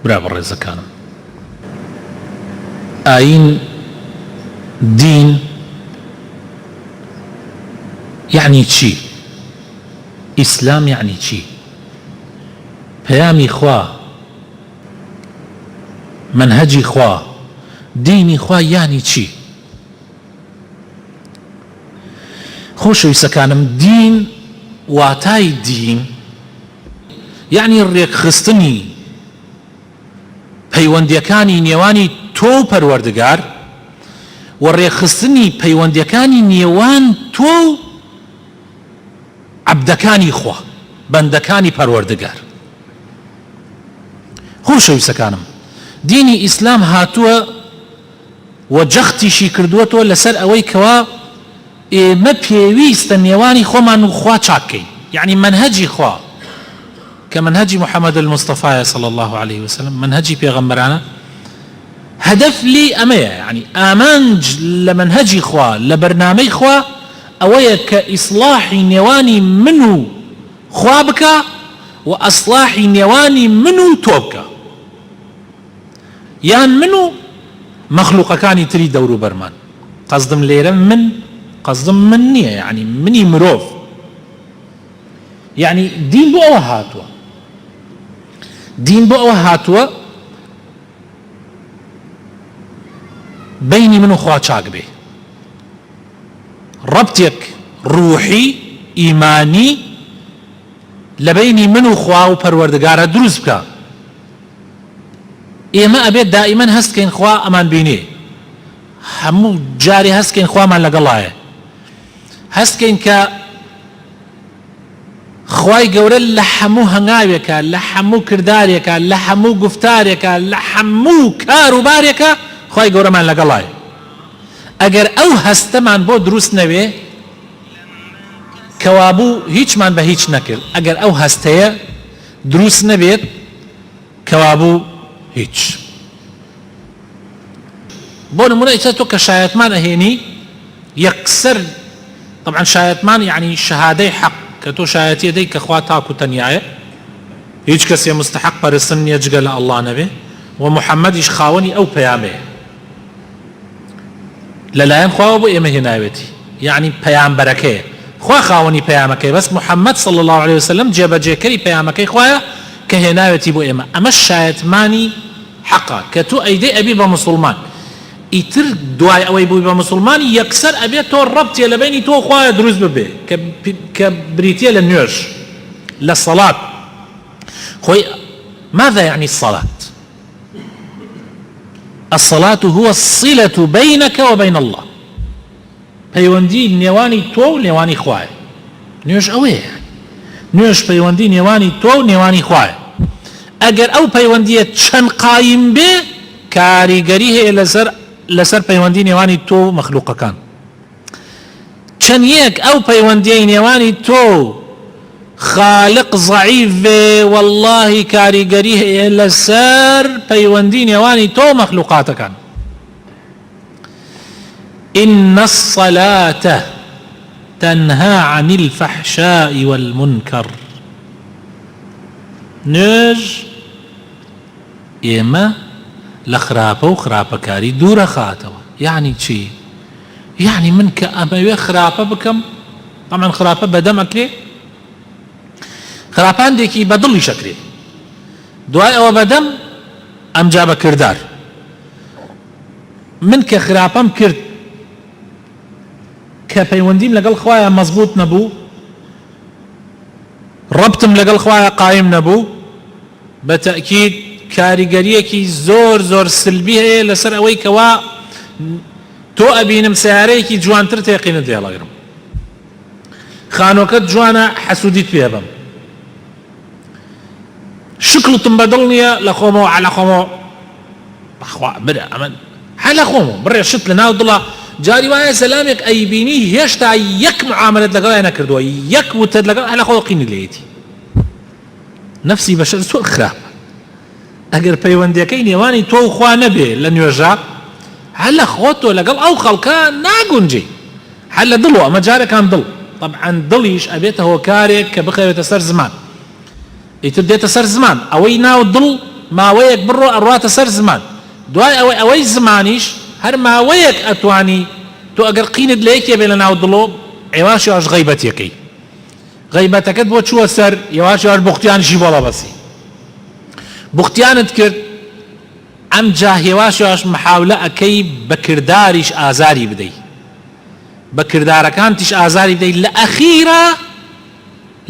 برا بەڕێزەکانم، ئاین، دین یعنی چی؟ ئیسلام یعنی چی؟ پەیامی خوا، منهجی خوا، دینی خوا یعنی چی؟ خۆشەویستەکانم، دین واتای دین یعنی ڕێکخستنی پەیوەندیەکانی نێوانی تۆ و پەروەردگار و ڕێکخستنی پەیوەندیەکانی نێوان تۆ و عەبدەکانی خوا، بەندەکانی پەروەردگار. خۆشەویستەکانم، دینی ئیسلام هاتووە و جەختیشی کردووەتەوە لەسەر ئەوەی کەوا ئێمە پێویستە نێوانی خۆمان و خوا چاکەین، یعنی منهجی خوا کە منهجی محەممەد المستەفایە صلی الله عليه وسلم، منهجی پێغەمبەرانە، هەدەف لی ئەمەیە، یعنی ئامانج لە منهجی خوا، لە بەرنامەی خوا ئەوەیە کە ئیسلاحی نێوانی من و خوا بکە و ئەسلاحی نێوانی من و تۆ بکە، یان من و مەخلوقەکانی تری دەور و بەرمان. قەزدم لێرە قەزدم من نییە، یعنی منی مرۆڤ، یعنی دین بۆ ئەوە هاتووە، دین بۆ ئەوە هاتووە بینی من و خوا چاک بێ، ڕەبتێک ڕوحی ئیمانی لە بینی من و خوا و پەروەردگارە دروست بکە. ئێمە ئەبێت دائیمەن هەستکەین خوا ئەمان بینێ، هەموو جارێ هەستکەین خوامان لەگەڵایە، هەستکەین کە خوای گەورە لە هەموو هەنگاوێکە، لە هەموو کردارێکە، لە هەموو گفتارێکە، لە هەموو کار و بارێکە خوای گەورەمان لەگەڵایە. ئەگەر ئەو هەستەمان بۆ دروست نەوێ کەوابوو هیچمان بە هیچ نەکرد، ئەگەر ئەو هەستەیە دروست نەبێت کەوابوو هیچ. بۆ نمونە ئیتر تۆ کە شایەتمان ئەهێنی یەکسەر، طبعا شایەتمان یعنی شەهادەی حەق، کە تۆ شایەتی دەی کە خوا تاک و تەنیایە، هیچ کەسێ مستحق پەرستن نییە جگە لە ئەڵڵا نەبێ و محەممەدیش خاوەنی ئەو پەیامەیە لەلایەن خواوە بۆ ئێمە هێناوێتی، یعنی پەیامبەرەکەیە، خوا خاوەنی پەیامەکەی، بەس محەممەد صلی الله عليه وسلم جێبەجێکەری پەیامەکەی خوایە کە هێناوێتی بۆ ئێمە. ئەمە شایەتمانی حەقا کە تۆ ئەیدەی ئەبی بە موسڵمان، ئیتر دوای ئەوەی بووی بە موسڵمان یەکسەر ئەبێت تۆ ڕەبتێ لە بینی تۆ خوایە دروست ببێ کە بریتە لە نوێژ، لە سەڵات. خۆی ماذا يعني الصلاة؟ الصلاة هو الصلة بينك وبين الله، پەیوەندی نێوانی تۆ و نێوانی خوایە. نوێژ ئەوەیە، نوێژ پەیوەندی نێوانی تۆ و نێوانی خوایە. ئەگەر ئەو پەیوەندیە چەند قایم بێ کاریگەری هەیە لەسەر پەیوەندی نێوانی تۆ و مەخلوقەکان. چەند یەک ئەو پەیوەندیەی نێوانی تۆ خالق ضعیف بێ، واللهی کاریگەری هەیە لەسەر پەیوەندی نێوانی تۆ و مەخلوقاتەکان. إن الصلاة تنهى عن الفحشاء والمنكر. نوێژ ئێمە لە خراپە و خراپەکاری دوورە خاتەوە. یعنی چی؟ یعنی من کە ئەمەوێ خراپە بکەم، طبعا خراپە بەدەم ئەکرێ، خراپاندێکی بەدڵی شەکرێ، دوای ئەوە بەدەم ئەمجا بە کردار. من کە خراپەم کرد کە پەیوەندیم لەگەڵ خوایە مەزبوط نەبوو، ڕەبتم لەگەڵ خوایە قایم نەبوو، بە تەئکید کاریگەریەکی زۆر زۆر سلبی هەیە لەسەر ئەوەی کەوا تۆ ئەبینم سیارەیەکی جوانتر تێقینت دێڵەگرم، خانۆکەت جوانە حەسوودیت پێ بم، شکڵتم بەدڵ نییە لە خۆمەوە عەلە خۆمەوە بەخوا برە ئەمە هەلە خۆمەوە بڕێ شت لە ناو دڵە، جاری وایە سەلامێک ئەیبینی هێشتا یەک معاملەت لەگەڵای نەکردووە، یەک وتت لەگەڵ هەلە خۆ قینی لێیەتی. نەفسی بەشەر زۆر خراپە. ئەگەر پەیوەندیەکەی نێوانی تۆ و خوا نەبێ لە نوێژە، هەلە خۆ تۆ لەگەڵ ئەو خەڵکە ناگونجی، هەل لە دڵەوە، ئەمە جارێکان دڵ، طبعا دڵیش ئەبێتە هۆکارێک کە بخەوێتە سەر زمان، ئیتر دێتە سەر زمان، ئەوەی ناو دڵ ماوەیەک بڕۆ ئەڕواتە سەر زمان دوای ئەوەی زمانیش هەر ماوەیەک ئەتوانی تۆ ئەگەر قینت لە یەکێ بێ لە ناو دڵۆ ئێواش یاش غەیبەتەکەی غەیبەتەکەت بۆ چووە سەر یاواش یاش بوختیانشی بۆڵە بەسی بوختیانت کرد ئەم جا هێواش یاش محاولە ئەەکەی بە کرداریش ئازاری بدەی بە کردارەکانتیش ئازاری بدەی لە ئەخیرە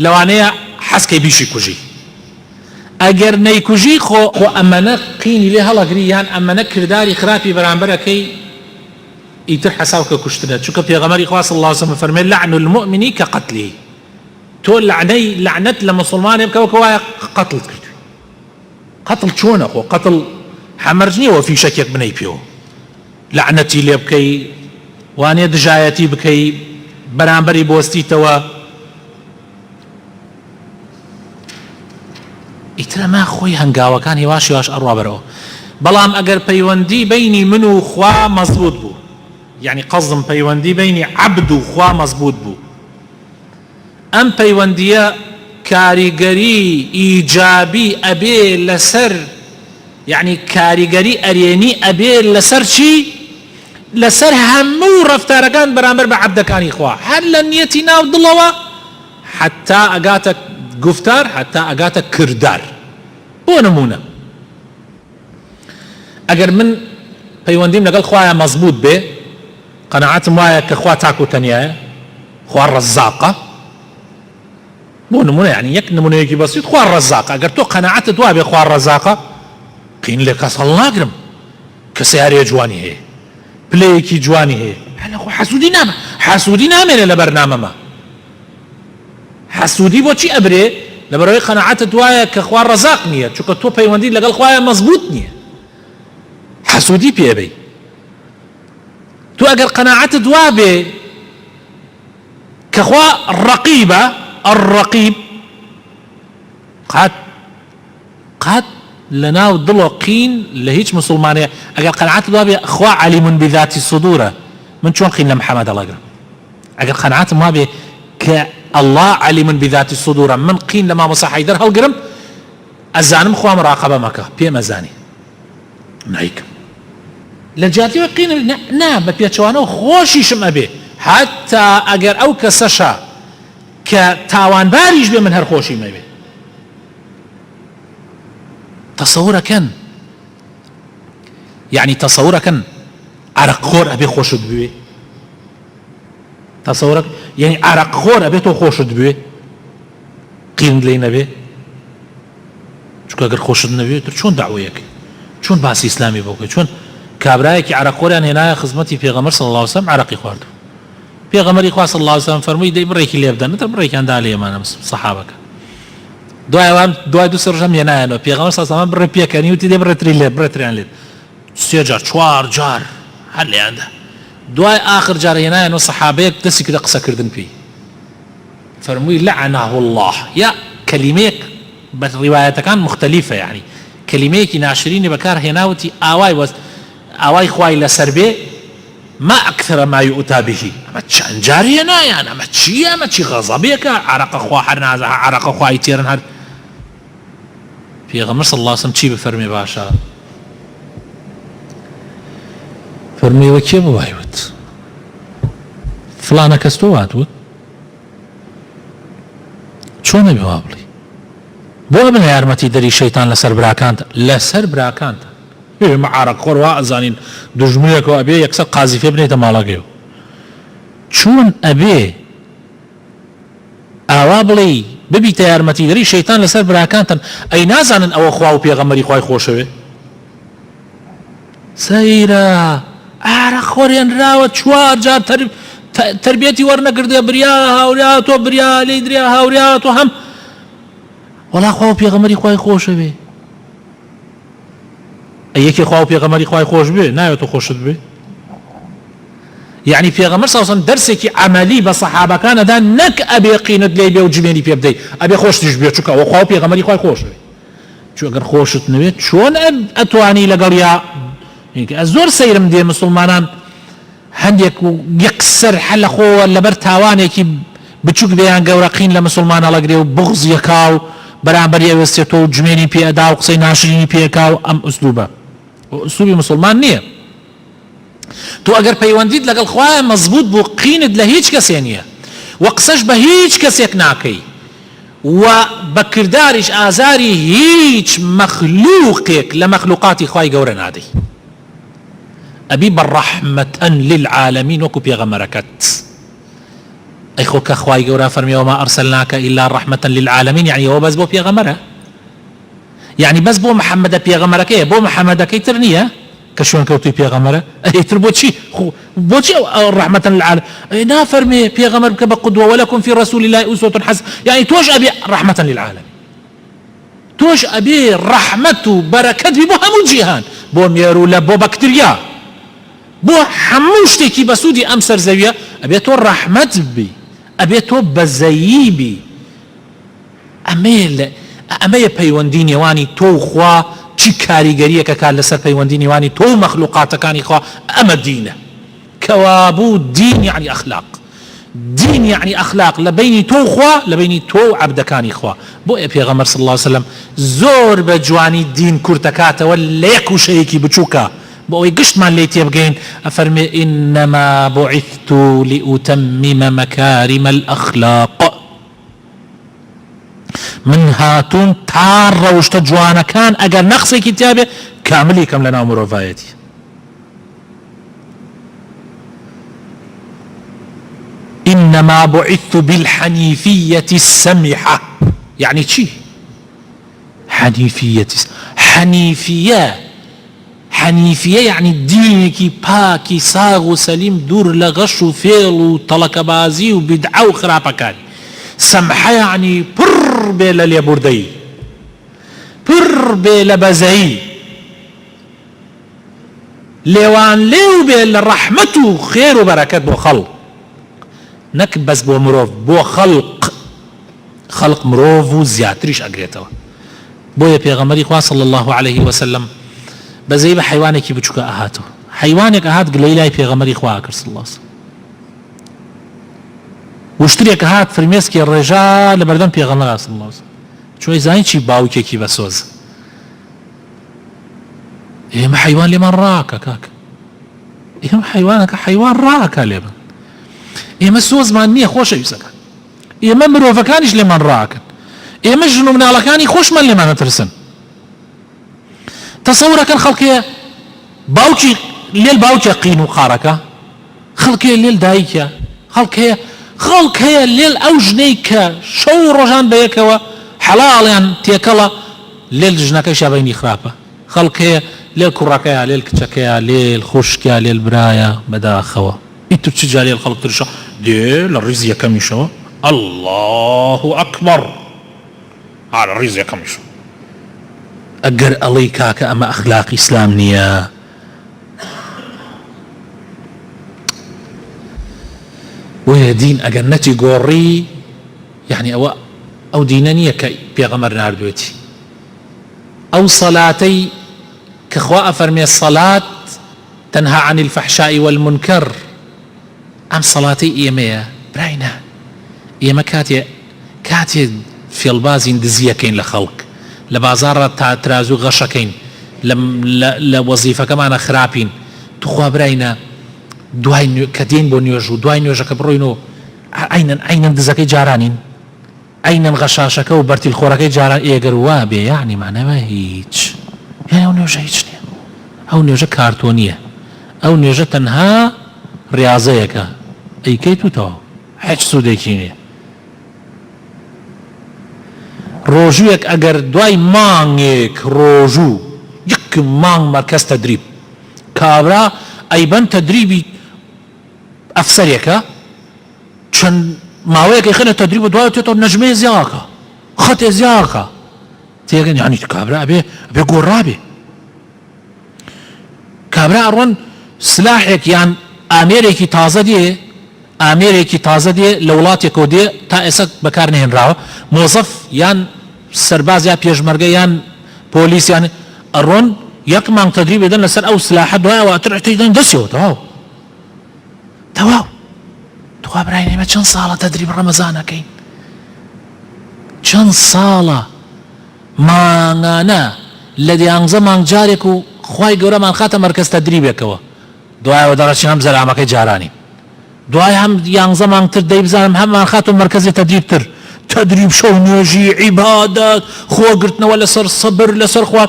لەوانەیە حەسکەی بیشی کوژی ئەگەر نەیکوژی خۆ ئەمەنە قینی لێ هەڵەگری یان ئەمەنە کرداری خراپی بەرامبەرەکەی ئیتر حەساوکە کوشتنە چونکە پێغەمبەری خوا صلی الله علیه وسلم فەرمێ لعن المؤمن كقتله تۆ لعنەت لە مسلمانێ بکەوە کە وایە قەتڵت کردووی قەتڵ چۆنە خۆ قەتڵ حەمەرج نییەوە فیشەکێک بنەی پێوە لعنەتی لێ بکەی وانێ دژایەتی بکەی بەرامبەری بۆستیتەوە ئیترە ما خۆی هەنگاوەکان هێواش یواش ئەڕوا بەرەوە بەڵام ئەگەر پەیوەندی بینی من و خوا مەزبوط بوو یعنی قەزم پەیوەندی بینی عەبد و خوا مەزبوط بوو ئەم پەیوەندیە کاریگەری ئیجابی ئەبێ لەسەر یعنی کاریگەری ئەرێنی ئەبێ لەسەر چی لەسەر هەموو ڕەفتارەکان بەرامبەر بە عەبدەکانی خوا هەر لە نیەتی ناو دڵەوە حتا ئەگاتە گفتار حتا ئەگاتە کردار بۆ نمونە ئەگەر من پەیوەندیم لەگەڵ خوایە مەزبوط بێ قەناعەتم وایە کە خوا تاک و تەنیایە خوا ڕەزاقە بۆ نمونە یعنی یەک نمونەیەکی بەسیط خوا ڕەزاقە ئەگەر تۆ قەناعەتت وا بێ خوا ڕەزاقە قین لێ کەس هەڵ ناگرم کە سیارەیە جوانی هەیە پلەیەکی جوانی هەیە هەڵە حەسوودی نامێنێ لە بەرنامەمە حەسوودی بۆچی ئەبرێ لەبەرەوەی قەناعەتت وایە کە خوا ڕەزاق نییە چونکە تۆ پەیوەندی لەگەڵ خوایە مەزبوط نییە حەسوودی پێبەی تۆ ئەگەر قەناعەتت وا بێ کە خوا ڕەقیبە الرەقیب قەت لەناو دڵ و قین لە هیچ مسلمانەیە ئەگەر قەناعەتت وا بێ خوا عەلیمٌ بذاتی الصدورە من چۆن قین لە محەممەد هەڵەگرم ئەگەر قەناعەتم وا بێ کە الله عەلیمٌ بذاتی الصدورە من قین لە مامۆستا حەیدەر هەڵگرم ئەزانم خوا مراقەبە مەکە پێم ئەزانی نایکم لە جاتیوە قین نا بە پێچەوانەوە خۆشیشم ئەبێ حتا ئەگەر ئەو کەسەشە کە تاوانباریش بێ من هەر خۆشیم ئەبێ تەسەورەکەن یعنی تەسەورەکەن عەرەقخۆر ئەبێ خۆشت بوێ تەسەورەک یعنی عەرەقخۆر ئەبێ تۆ خۆشت بوێ قین لێی نەبێ چونکە ئەگەر خۆشت نەبێ تر چۆن داوایەکەی چۆن باسی ئیسلامی بۆکەی چۆن کابرایەکی عەرەقخۆریان هێنایە خزمەتی پێغەمبەر صلی الله علیه وسلم عەرەقی خواردو پێغەمبەری خوا صلی الله علیه وسلم فەرمووی دەی بڕێکی لێ بدەن نەتەر بڕێکیان دا لە ئێمانە سەحابەکە دوای دو سەرژەم هێنایەنەوە پێغەمبەر صلی الله علیه وسلم بڕێ پێکەنی وتی دەی بڕێتری لێ بڕێتریان لێ سێ جار چوار جار هەر لێیاندا دوای آخر جار هێنایەنەوە سەحابەیەک دەستی کردە قسەکردن پێی فەرمووی لعنه الله یا کەلیمەیەک بە ڕیوایەتەکان مختەلیفە یعنی کەلیمەیەکی ناشرینی بەکار هێناوتی ئاوای خوای لەسەر بێ ما أكثر ما يؤتى به أما چەند جار هێنایان ئەمە چییە ئەمە چی غەزەبێکە عەرەقە خوا هەر نازە عەرەقە خوای تێرن هەر پێغەمبەر صلی الله علیه وسلم چی بفەرمێ باشە فەرموویەوە کێ بوایوت فلانە کەس تۆ واتوت چۆن نەبێ وا بڵێ بۆ بنە یارمەتی دەری شەیتان لەسەر براکانتە ئێمە عەرەقخۆر وا ئەزانین دوژمنێکەوە ئەبێ یەکسەر قازیفێ بنێتە ماڵەکەیەوە چۆن ئەبێ ئاوا بڵێ ببیتە یارمەتی دەری شەیتان لەسەر براکانتن ئەی نازانن ئەوە خوا و پێغەمبەری خوای خۆشەوێ سەیرە عەرەقخۆریان راوە چوار جار تربیەتی وەرنەگردێ بریا هاوریا تۆ بریا لێی دریا هاوریا تۆ هەم وەڵا خوا و پێغەمبەری خوای خۆشەوێ یەکێ خوا و پێغەمبەری خوای خۆش بێ ناوێت تۆ خۆشت بێ یعنی پێغەمبەر صلی الله علیه وسلم دەرسێکی عەمەلی بە سەحابەکانەدا نەک ئەبێ قینت لێی بێ و جمێنی پێ بدەی ئەبێ خۆشتیش بێ چونکە ئەوە خوا و پێغەمبەری خوای خۆش بێ چون ئەگەر خۆشت نەوێت چۆن ئەتوانی لەگەڵ یا زۆر سەیرم دێ مسلمانان هەندێک و یەکسەر هەر لە خۆوە لەبەر تاوانێکی بچووک بێیان گەورە قین لە مسلمان هەڵەگرێ و بغز یەکا و بەرامبەری ئەوێستێتەوە و جمێنی پێدا و قسەی ناشرینی پێکا و ئەم ئوسلوبە ئوسلوبی مسلمان نییە. تۆ ئەگەر پەیوەندیت لەگەڵ خوایە مەزبوط بوو قینت لە هیچ کەسێ نییە و قسەش بە هیچ کەسێک ناکەی و بە کرداریش ئازاری هیچ مەخلووقێک لە مەخلوقاتی خوای گەورە نادەی. ئەبی بەڕەحمەتەن للعالەمین وەکو پێغەمبەرەکەت. ئەی خۆ کە خوای گەورە فەرمیەوە ما ئەرسەلناکە ئیلا ڕەحمەتەن للعالەمین، یعنی ئەوە بەس بۆ پێغەمبەرە، یعنی بەس بۆ محەممەدە پێغەمبەرەکەیە، بۆ محەممەدەکەی تر نییە کە شوێن کەوتوی پێغەمبەرە. ئەیتر بۆچی بۆچی ڕەحمەتەن للعالەمین نافەرمێ پێغەمبەر بکە بە قودوە وەلەکم فی ڕەسوول الله ئوسوەتون حەسەنە، یعنی تۆش ئەبێ ڕەحمەتەن للعالەمین، تۆش ئەبێ ڕەحمەت و بەرەکەت بی بۆ هەموو جیهان، بۆ مێر و لە بۆ بەکتریا، بۆ هەموو شتێکی بەسوودی ئەم سەرزەویە ئەبێ تۆ ڕەحمەت بی، ئەبێ تۆ بەزەیی بی. ئەمەیە پەیوەندی نێوانی تۆ و خوا، چی کاریگەریەکە کار لەسەر پەیوەندی نێوانی تۆ و مەخلوقاتەکانی خوا. ئەمە دینە کەوابوو. دین یعنی ئەخلاق، دین یعنی ئەخلاق لە بینی تۆ و خوا، لە بینی تۆ و عەبدەکانی خوا. بۆیە پێغەمبەر صلی الله علیه وسلم زۆر بە جوانی دین کورتەکاتەوە لە یەک وشەیەکی بچووکە بۆ ئەوەی گشتمان لێ تێبگەین. ئەفەرمێ ئینەما بوعثت لئوتەممە مەکارم الأخلاق، من هاتوون تا ڕەوشتە جوانەکان ئەگەر نەقسێکی تیابێ کاملی کەم لە ناو مرۆڤایەتی. إنما بعثت بالحنيفية السمحة، يعني چی؟ حنیفیە يعني دینێکی پاکی ساغ و سەلیم دوور لە غەش و فێڵ و تەڵەکەبازی و بیدعە و خراپەکانی. سەمحە يعني پڕ بێ لە لێبوردەیی، پڕ بێ لە بەزەیی، لێوان لێو بێ لە ڕەحمەت و خێر و بەرەکەت بۆ خەڵق، نەک بەس بۆ مرۆڤ، بۆ خەڵق مرۆڤ و زیاتریش ئەگرێتەوە. بۆیە پێغەمبەری خوا صلی الله عليه وسلم بەزەی بە حەیوانێکی بچووکە ئەهاتەوە، حەیوانێک ئەهات گلەی لای پێغەمبەری خوا کرد صلی الله عليه وسلم، وشترێک هات فرمێسکی ڕێژا لە بەردەم پێغەمبەر صلی الله عليه وسلم، چۆی زانی چی باوکێکی بەسۆز، ئێمە حەیوان لێمان ڕاکە کاکە، ئێمە حەیوانەکە حەیوان ڕاکە لێمان، ئێمە سۆزمان نییە خۆشەویستەکان، ئێمە مرۆڤەکانیش لێمان ڕاکەن، ئێمە ژن و مناڵەکانی خۆشمان لێمان نەترسن. تەسەورەکەن خەڵکێ باوکی لێل باوکێ قین و قارەکە، خەڵکێ لێل دایکە، خەڵک هەیە لێل ئەو ژنەی کە شەو ڕۆژان بەیەکەوە حەڵاڵیان تێکەڵە لێل ژنەکەیشە بەینی خراپە، خەڵک هەیە لێل کوڕەکەیە، لێل کچەکەیە، لێل خوشکە، لێل برایە بەداخەوە، ئیتر چ جا لێل خەڵک ترشە دێ لە ڕیز یەکەمیشەوە الله ئەکبەر لە ڕیز یەکەمیشەوە. ئەگەر ئەڵەی کاکە ئەمە ئەخلاقی ئیسلام نییە، وەیە دین ئەگەر نەتی گۆڕی، یعنی ئەو دینە نییە کە پێغەمبەر ناردوێتی. ئەو سەلاتەی کە خوا ئەفەرمێ سەلات تەنها عن الفەحشاء والمنکەر، ئەم سەلاتەی ئێمەیە براینە، ئێمە کاتێ فێڵبازین دزیەکەین لە خەڵک، لە بازاڕە تا ترازوو غەشەکەین، لە وەزیفەکەمانە خراپین، توخوا براینە دوای کە دێن بۆ نوێژ و دوای نوێژەکە بڕۆینەوە ئەینەن دزەکەی جارانین، ئەینەن غەشاشەکە و بەرتیل خۆرەکەی جاران، ئێگەر وا بێ یعنی مانەوە هیچ، یعنی ئەو نوێژە هیچ نییە، ئەو نوێژە کارتۆنیە، ئەو نوێژە تەنها ڕاضەیەکە، ئەیکەی توتەوە هیچ سوودێکی نییە. ڕۆژوویەک ئەگەر دوای مانگێک ڕۆژوو یەک مانگ مەرکەز تەدریب کابرا ئەیبەن تەدریبی ئەفسەرێکە چەند ماوەیەکی خێنە تەدریب و دوای تێتەوە نەژمەیە زیاکە خەتێ زیاکە تێگەن، یعنی کابرا ئەبێ گۆڕابێ، کابرا ئەڕۆن سلاحێک یان ئامێرێکی تازە دێ لە وڵاتێکەوە دێ تا ئێستا بەکار نهێنراوە، مۆزەف یان سەرباز یا پێشمەرگە یان پۆلیس یان ئەڕۆن یەک مانگ تەدریب دەدەن لەسەر ئەو سلاحە، دوایەوە ئەتر دەن دەستیەوە تەواو. تخوا براین ئێمە چەند ساڵە تەدریب ڕەمەزانەکەین، چەند ساڵە مانغانا الذي أنظم جارك خواي قورا من خاتم مركز تدريبك دعاء ودرش هم زلامك جاراني دعاء هم ينظم عن تدريب زلام هم من خاتم مركز تدريب تدريب شو نجي عبادات خوا قرتنا ولا صر صبر لصر خوا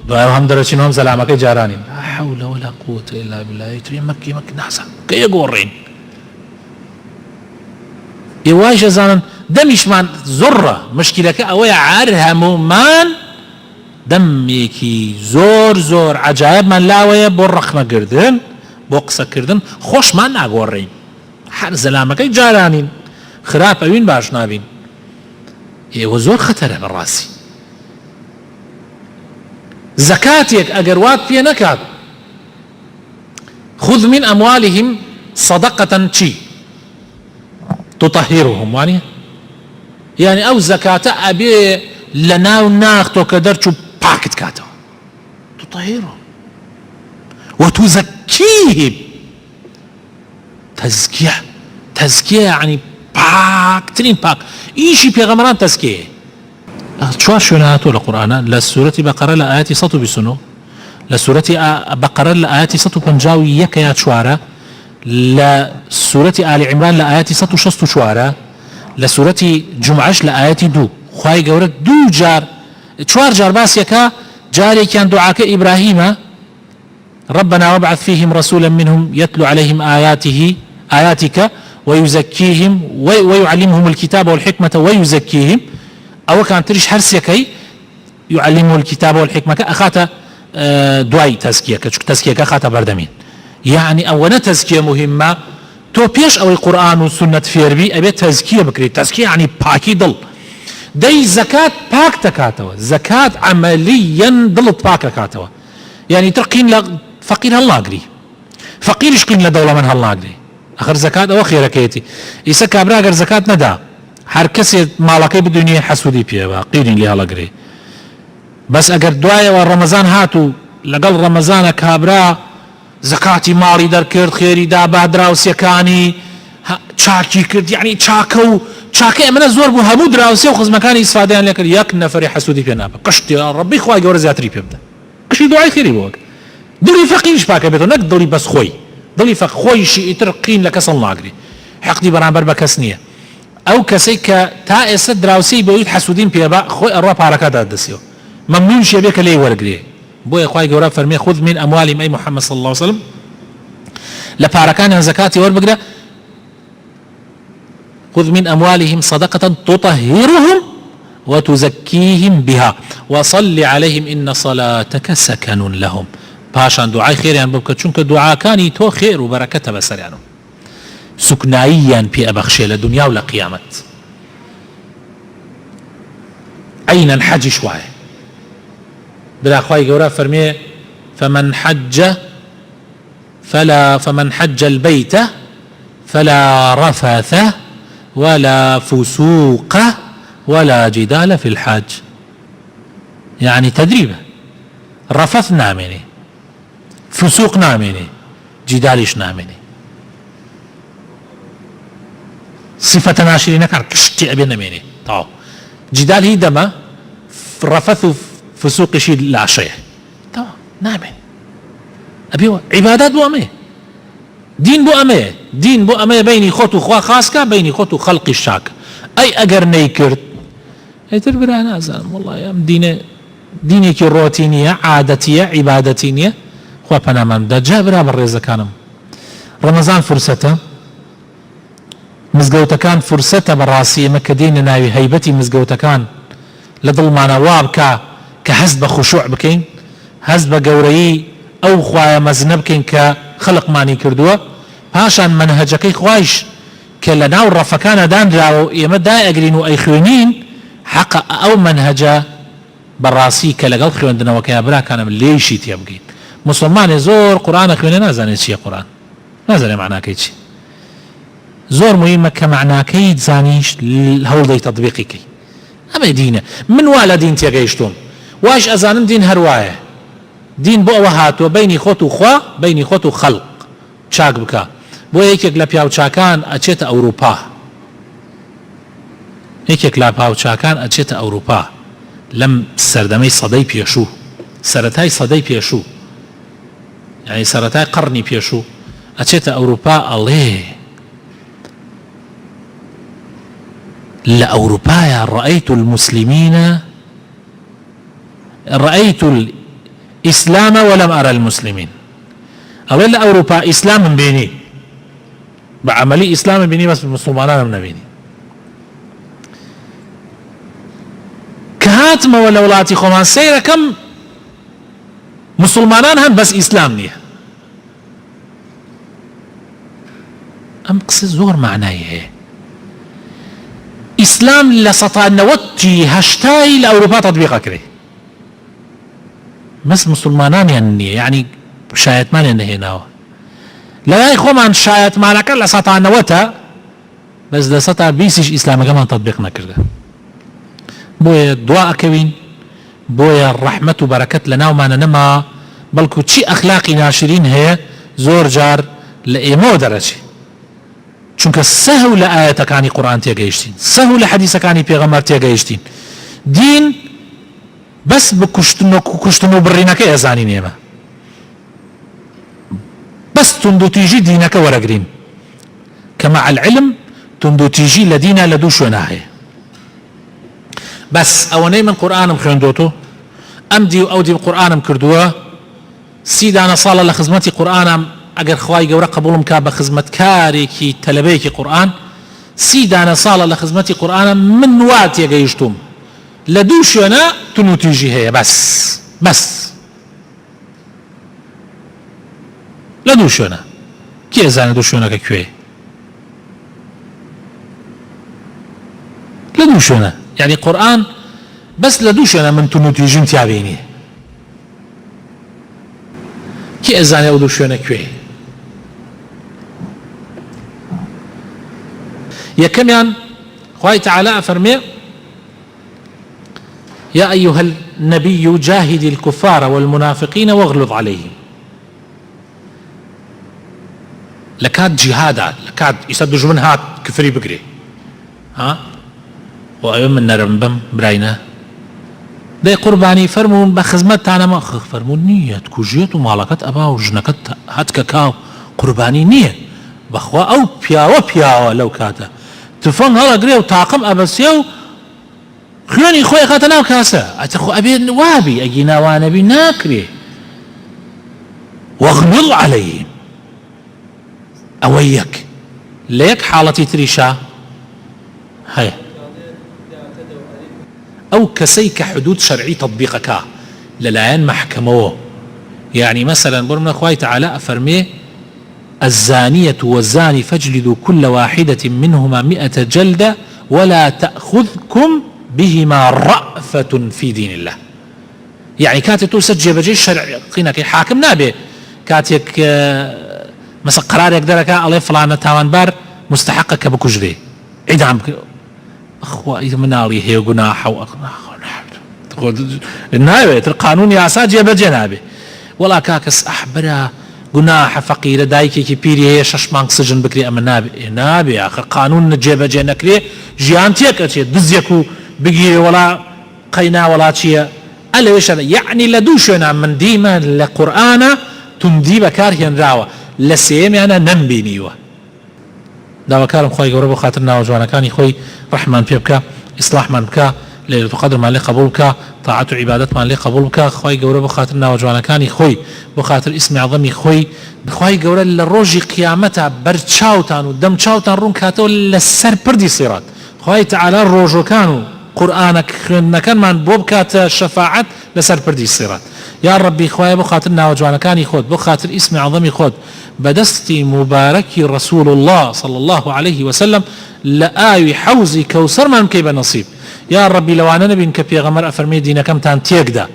دعاء هم درش هم زلامك جاراني لا حول ولا قوة إلا بالله يتري مكي ناسا كي يقورين يواجه زانن دمش من زرة مشكلة أويا عارها مومان دميكي زور عجائب من لاوية بو رخمة كردن بو قصة كردن خوش ما ناقورين حر زلامك جارانين خراب اوين باش نابين ايوه زور خطره بالراسي زكاتيك اگر وات فيها نكاد خذ من اموالهم صدقة شي تطهرهم يعني او زكاة ابي لنا وناختو كدرتشو باكت كاتو تطهرهم وتزكيهم تزكية يعني باك ترين باك ايشي بيغمران تزكية شوار شناتو القرآن لسورة بقرة لآياتي سطو بسنو لسورة بقرة لآياتي سطو بنجاوي يكيات شوارا لسورة آل عمران لآياتي سطو شستو شوارا لسورة جمعش لآياتي دو خواهي قورت دو جار شوار جار باس يكا جاري كان دعاك إبراهيم ربنا وابعث فيهم رسولا منهم يتلو عليهم آياتك ويزكيهم ويعلمهم الكتاب والحكمة ويزكيهم أو كان تريش حرسيكي يعلمه الكتاب والحكمة أخاتا دواي تزكيك أخاتا بردمين يعني أولا تزكية مهمة تو بيش أو القرآن والسنة فيربي أبي تزكية بكري تزكية يعني باكي ضل دي زكاة باك تكاتوا زكاة عمليا ضلت باك تكاتوا يعني ترقين فقير هاللاقري فقير يشقين لدولة من هاللاقري اخر زكاة او خيركيتي إيسا كابرا اگر زكاة ندا هر کسی مالكي بدنيا حسودي بيبا قيرين لها لاقري بس اگر دعاية والرمضان هاتو لقل رمضان كابرا زكاتي مالي در كرد خيري دا بادراو سيكاني چاكي كرد يعني چاكي امنا زور بو همو دراوسي وخز مكاني استفاديان لكر يك نفري حسودي بينابا قشت يا ربي خواهي قور زياتري بيبدا قشي دعاي خيري بوك دولي فقيرش باكا بيتو نك دولي بس خوي دولي فق خوي شي اترقين لكسن لاقري حقدي برانبر بكسنية او كسيك تا اسد دراوسي بويت حسودين بيبا خوي الرب حركات الدسيو ممنون شي بيك لي ورقري بويا خواهي قورا فرمي خذ من اموالهم اي محمد صلى الله عليه وسلم لباركان زكاتي وربقرا خذ من أموالهم صدقة تطهرهم وتزكيهم بها وصل عليهم إن صلاتك سكن لهم باشان دعاء خير يعني ببكت چونك دعاء كاني تو خير وبركة بسر يعني سكنائيا في أبخشي لدنيا ولا قيامة أين الحج شوية بلا أخوائي قورا فرمي فمن حج البيت فلا رفث ولا فسوق ولا جدال في الحج يعني تدريبه رفث نامني فسوق نامني جدالش نامني صفة ناشرين كان كشتي أبي نامني طاو جدال هي دما رفث فسوق شيء لا شيء طاو نامني أبي عبادات بو أمي دين بو أمي بيني خوت وخوا خاسكا بيني خوت وخلق الشاك أي أجر نيكرت أي تربر أنا أزال والله يا ديني كي روتينية عادتية عبادتينية خوا بنامم دا جابرها بالرزق كانم رمضان فرصته مزقوتا كان فرصته بالراسية مكة دين ناوي هيبتي مزقوتا كان لضل معنا وابكا كحزب خشوع بكين حزب قوري أو خوايا مزنبكين كخلق ماني كردوه هاشان منهجكي خوايش كلنا والرفكان دان راو يمد اقرين واي خوينين حق او منهجا براسي كلقل خوين دنا وكيا بلا كان من ليشي تيبقين مسلمان زور قرآن خوين نازل شي قرآن نازل معناه كيتشي زور مهمة كمعناه كيد زانيش هول دي تطبيقي كي اما دينه من والا دين تيقيشتون واش ازانم دين هروايه دين بو وهاتو بيني خوتو خوا بيني خوتو خلق چاک بکا بۆ یەکێک لە پیاوچاکان ئەچێتە ئەوروپا یەکێک لە پیاوچاکان ئەچێتە ئەوروپا لم سردمي صدي بيشو سرتاي صدي بيشو يعني سرتاي قرني بيشو أتشيت أوروبا الله لأوروبا رأيت المسلمين رأيت الإسلام ولم أرى المسلمين أولا لأوروبا إسلام بيني بعملي إسلام بيني بس المسلمان من بيني كهاتم ولا ولاتي خمان سيرة كم مسلمان هن بس إسلام نيه أم قصة زور معناه إسلام لسطا نوتي هشتاي لأوروبا تطبيقا كري بس مسلمانان يعني شايت مان هنا لا يخو من شايت مانك لسطا نوتا بس لسطا بيسيش إسلام كمان تطبيقنا كرده بويا دعاء كوين بويا الرحمة وبركة لنا وما نما بلكو تشي أخلاقي ناشرين هي زور جار لإيمو درجة چونکە سهو لآياتەکانی قورآن تێگەیشتین سهو لە حەدیسەکانی پێغەمبەر تێگەیشتین دین بەس بکوشتن و بڕینەکەی ئەزانین ئێمە بەس توندوتیژی دینەکە وەرەگرین کە مع العلم توندوتیژی لە دینە لە دوو شوێنە هەیە بەس ئەوەنەی من قورآنم خوێندۆتۆ ئەم دی و ئەو دی قورآنم کردووە 30 ساڵە لە خزمەتی قورآنم ئەگەر خوای گەورە قبوڵم کا بە خزمەتکارێکی تەلەبەیەکی قورآن 30 ساڵە لە خزمەتی قورآنە من وا تێگەیشتوم لە دوو شوێنە تونوتیژی هەیە بەس لە دوو شوێنە کێ ئەزانێت دوو شوێنەکە کوێ لە دوو شوێنە یعنی قورآن بەس لە دوو شوێنە من تونوتیژیم تیا بینێ کێ ئەزانێت ئەو دوو شوێنە کوێ يكميان خوي تعالى فرمي يا أيها النبي جاهد الكفار والمنافقين واغلظ عليهم لكاد جهادا لكاد يسدج من هات كفري بقري ها وأيوم من نرمبم براينا دي قرباني فرمون بخزمت تانا ما فرمون نية كوجيت ومالكت أبا وجنكت هات كاكاو قرباني نية بخوا أو بياوة لو كاتا تفن هلا قريو طاقم أبسيو خيوني خوي خاتنا وكاسا أتخو أبي وابي أجينا وانا بي ناكري واغلظ عليهم أويك ليك حالتي تريشا هيا أو كسيك حدود شرعي تطبيقك للآن محكموه يعني مثلا برمنا أخوي تعالى أفرميه الزانية والزاني فاجلدوا كل واحدة منهما 100 جلدة ولا تأخذكم بهما رأفة في دين الله يعني كاتب سجل بجي الشرع قينك حاكم نابي كاتك مثلا قرار يقدرك الله فلانة تاوان بار مستحقك بكجري عدام أخوة إذا منالي هي قناح النابي القانون يا ساجي بجنابي ولا كاكس أحبرا قناح فقيرة دايكي كي بيري هي 6 مانگ سجن بكري أما نابي آخر قانون نجيب جي نكري جيانتيك أتي دزيكو بقي ولا قينا ولا شيء ألا ويش يعني لدوشنا من ديما لقرآن تندي بكارهن راوة لسيم أنا نمبينيوه داوا كارم خوي قرب خاطرنا وجوانا كان خوي رحمن بيبكا إصلاح من بكا ليلة قدر ما لي قبول بكا طاعة وعبادات ما لي قبول بكا خوي قرب خاطرنا وجوانا كان خوي بخاطر اسم عظمي خوي قرب للروج قيامتها برتشاوتان ودم تشاوتان رون كاتو للسر بردي صيرات خوي تعالى الروج كانوا قرآنك خلنا كان من بوبكات شفاعة لسر بردي صيرات يا ربي خوي بخاطرنا وجوانا كان خود بخاطر اسم عظمي خود بدستي مبارك رسول الله صلى الله عليه وسلم لآي حوزي كوسر من كيب نصيب يا ربي لو أنا نبي كبي غمر أفرمي دينا كم تان تيقدا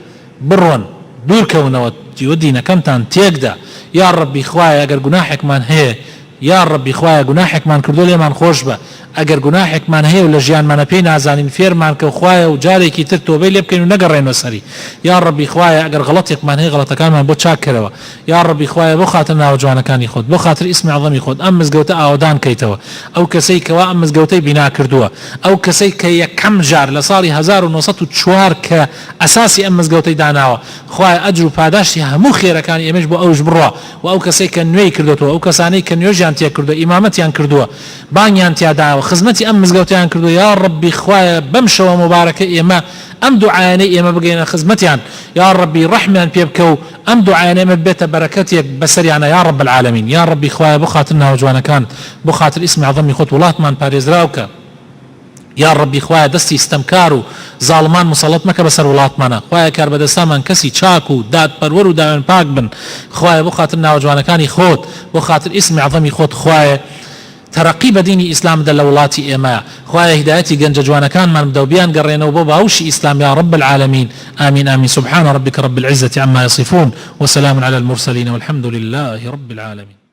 برون دور كونوت دينا كم تان تيقدا يا ربي خوايا أجر جناحك من هي يا ربي خوايا جناحك من كردولي من خوش به ئەگەر گوناحێکمان هەیە و لە ژیانمانە پێی نازانین فێرمان کە خوایە و جارێکی تر تۆبەی لێ بکەین و نەگەڕێنەوە سەری. یا ڕەبی خوایە ئەگەر غەڵەتێکمان هەیە غەڵەتەکانمان بۆ چاککەرەوە. یا ڕەبی خوایە بۆ خاتر ناوە جوانەکانی خۆت، بۆ خاتر ئیسمی عەظەمی خۆت ئەم مزگەوتە ئاوادان کەیتەوە، ئەو کەسەی کەوا ئەم مزگەوتەی بینا کردووە، ئەو کەسەی کە یەکەم جار لە ساڵی 1904 کە ئەساسی ئەم مزگەوتەی داناوە، خوایە ئەجر و پاداشتی هەموو خێرەکانی ئێمەش بۆ ئەوش بڕوا و ئەو کەسەی کە نوێی کردوتەوە، ئەو کەسانەی کە نوێژیان تێ کردو، ئیمامەتیان کردووە، بانگیان تیاداوە، خزمەتی ئەم مزگەوتیان کردو. یا ڕەبی خوایە بەم شەوە مبارەکە ئێمە ئەم دوعایانەی ئێمە بگەینە خزمەتیان، یا ڕەبی ڕەحمیان پێ بکە و ئەم دوعایانە ئێمە بێتە بەرەکەتێک بەسەریانە یا رب العالمین. یا ڕەبی خوایە بۆ خاتر ناوە جوانەکان، بۆ خاتر ئیسمی عەظەمی خۆت وڵاتمان پارێزراوکە. یا ڕەبی خوایە دەستی ستەمکار و زاڵمان مسەڵەت مەکە بەسەر وڵاتمانە. خوایە کاربەدەستامان کەسی چاک و دادپەروەر و داوێن پاک بن. خوایە بۆ خاتر ناوە جوانەکانی خۆت، بۆ خاتر ئیسمی عەظەمی خۆت، خوایە تەرەقی بە دینی ئیسلام بدە لە وڵاتی ئێمە. خوایە هیدایەتی گەنجە جوانەکانمان بدە و بیان گەڕێنەوە بۆ باوشی ئیسلام یا رب العالمین. آمین آمین. سبحان ربك رب العزة عما يصفون وسلام على المرسلين والحمد لله رب العالمين.